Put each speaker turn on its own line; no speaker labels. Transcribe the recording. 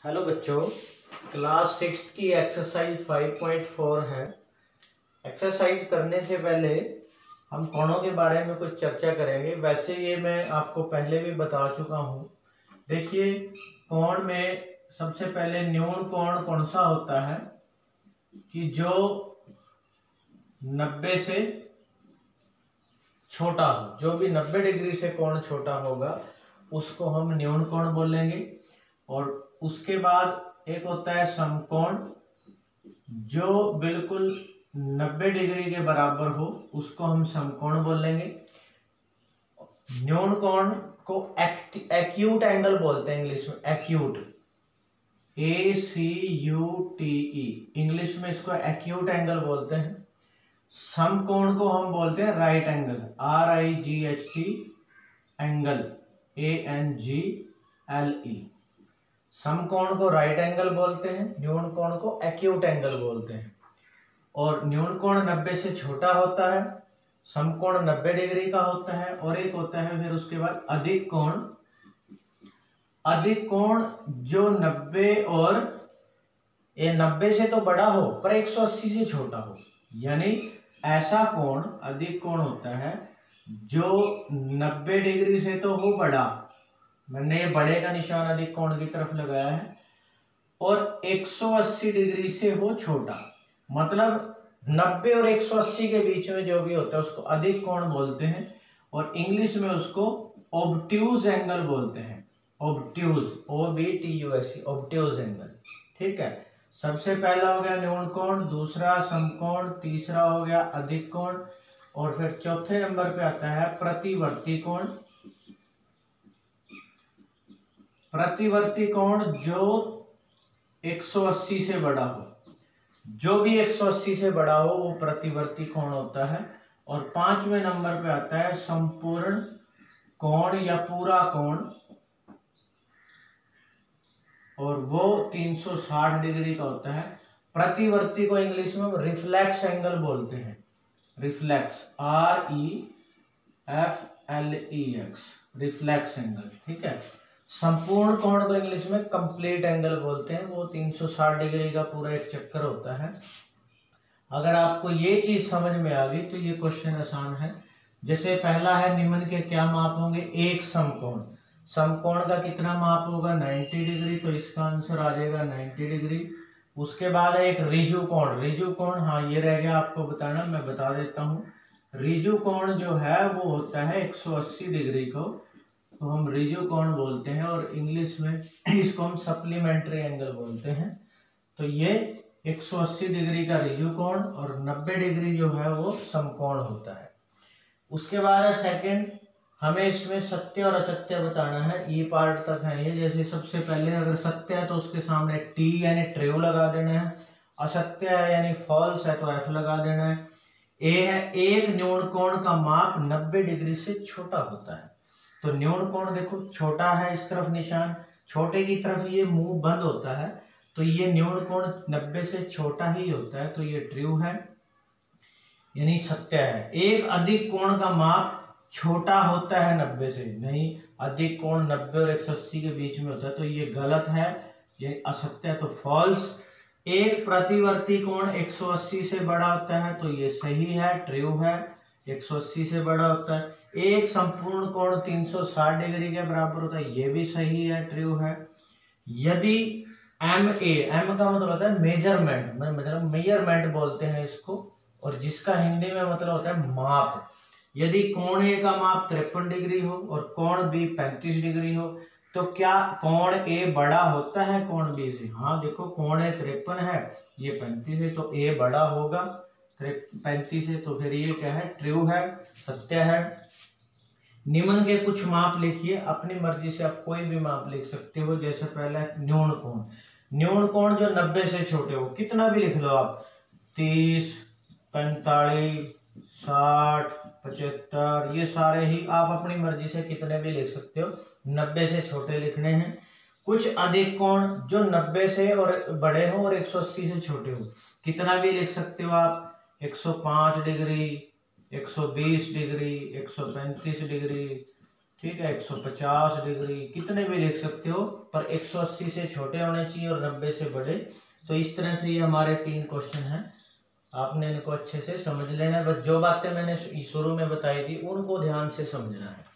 Hello बच्चों, class 6 की exercise 5.4 है। एक्सरसाइज करने से पहले हम कोणों के बारे में कुछ चर्चा करेंगे। वैसे ये मैं आपको पहले भी बता चुका हूँ। देखिए, कोण में सबसे पहले न्यून कोण कौन सा होता है कि जो 90 से छोटा हो। जो भी 90 डिग्री से कोण छोटा होगा उसको हम न्यून कोण बोलेंगे। और उसके बाद एक होता है समकोण, जो बिल्कुल 90 डिग्री के बराबर हो उसको हम समकोण बोलेंगे। न्यून कोण को एक्यूट एंगल बोलते हैं इंग्लिश में, एक्यूट, ACUTE, इंग्लिश में इसको एक्यूट एंगल बोलते हैं। समकोण को हम बोलते हैं right angle, RIGHT angle, ANGLE। समकोण को राइट एंगल बोलते हैं, न्यून कोण को एक्यूट एंगल बोलते हैं। और न्यून कोण 90 से छोटा होता है, समकोण 90 डिग्री का होता है। और एक होता है फिर उसके बाद अधिक कोण। अधिक कोण जो 90 और 90 से तो बड़ा हो पर 180 से छोटा हो, यानी ऐसा कोण अधिक कोण होता है जो 90 डिग्री से तो हो बड़ा, मैंने बड़े का निशान अधिक कोण की तरफ लगाया है, और 180 डिग्री से हो छोटा। मतलब 90 और 180 के बीच में जो भी होता है उसको अधिक कोण बोलते हैं। और इंग्लिश में उसको ऑब्ट्यूज एंगल बोलते हैं। Obtuse, OBTUS, obtuse angle. ठीक है, सबसे पहला हो गया न्यून कोण, दूसरा समकोण, तीसरा हो गया अधिक कोण, और फिर चौथे नंबर पे आता है प्रतिवर्ती कोण। प्रतिवर्ती कोण जो 180 से बड़ा हो, जो भी 180 से बड़ा हो वो प्रतिवर्ती कोण होता है। और पांचवें नंबर पे आता है संपूर्ण कोण या पूरा कोण, और वो 360 डिग्री का होता है। प्रतिवर्ती को इंग्लिश में रिफ्लेक्स एंगल बोलते हैं, रिफ्लेक्स, REFLEX, रिफ्लेक्स एंगल। ठीक है, संपूर्ण कोण को इंग्लिश में कंप्लीट एंगल बोलते हैं, वो 360 डिग्री का पूरा एक चक्कर होता है। अगर आपको ये चीज समझ में आ गई तो ये क्वेश्चन आसान है। जैसे पहला है निम्न के क्या माप होंगे। एक समकोण, समकोण का कितना माप होगा, 90 डिग्री, तो इसका आंसर आ जाएगा 90 डिग्री। उसके बाद है एक रिजु कोण। रिजु कोण, हाँ ये रह गया आपको बताना, मैं बता देता हूँ। रिजु कोण जो है वो होता है 180 डिग्री को, तो हम रिजु कोण बोलते हैं। और इंग्लिश में इसको हम सप्लीमेंट्री एंगल बोलते हैं। तो ये 180 डिग्री का रिजु कोण और 90 डिग्री जो है वो समकोण होता है। उसके बाद है सेकंड, हमें इसमें सत्य और असत्य बताना है। ई पार्ट तक है ये। जैसे सबसे पहले अगर सत्य है तो उसके सामने T यानी ट्रू लगा देना है। असत्य है यानी फॉल्स है तो F लगा देना है। ए है एक न्यून कोण का माप 90 डिग्री से छोटा होता है। तो न्यून कोण देखो छोटा है, इस तरफ निशान, छोटे की तरफ ये मुंह बंद होता है, तो ये न्यून कोण 90 से छोटा ही होता है, तो ये ट्रू है यानी सत्य है। एक अधिक कोण का माप छोटा होता है 90 से, नहीं, अधिक कोण 90 और 180 के बीच में होता है, तो ये गलत है, ये असत्य है, तो फॉल्स। एक प्रतिवर्ती कोण 180 से बड़ा होता है, तो ये सही है, ट्रू है, 180 से बड़ा होता है। एक संपूर्ण कोण 360 डिग्री के बराबर होता है, ये भी सही है, ट्रू है। यदि एम का मतलब होता है मेजरमेंट, मतलब मेजरमेंट बोलते हैं इसको, और जिसका हिंदी में मतलब होता है माप। यदि कोण ए का माप 53 डिग्री हो और कोण बी 35 डिग्री हो, तो क्या कोण ए बड़ा होता है कोण बी से? हाँ देखो, कोण ए 53 है, ये 35 है, तो ए बड़ा होगा 35 है, तो फिर ये क्या है, ट्रू है, सत्य है। निम्न के कुछ माप लिखिए, अपनी मर्जी से आप कोई भी माप लिख सकते हो। जैसे पहला न्यून कोण, न्यून कोण जो 90 से छोटे हो, कितना भी लिख लो आप, 30, 45, 60, 75, ये सारे ही आप अपनी मर्जी से कितने भी लिख सकते हो, 90 से छोटे लिखने हैं। कुछ अधिक कोण जो 90 से और बड़े हो और 180 से छोटे हो, कितना भी लिख सकते हो आप, 105 डिग्री, 120 डिग्री, 135 डिग्री, ठीक है। 150 डिग्री कितने भी लिख सकते हो, पर 180 से छोटे होने चाहिए और 90 से बड़े। तो इस तरह से ये हमारे 3 क्वेश्चन हैं, आपने इनको अच्छे से समझ लेना है। बस जो बातें मैंने शुरू में बताई थी उनको ध्यान से समझना है।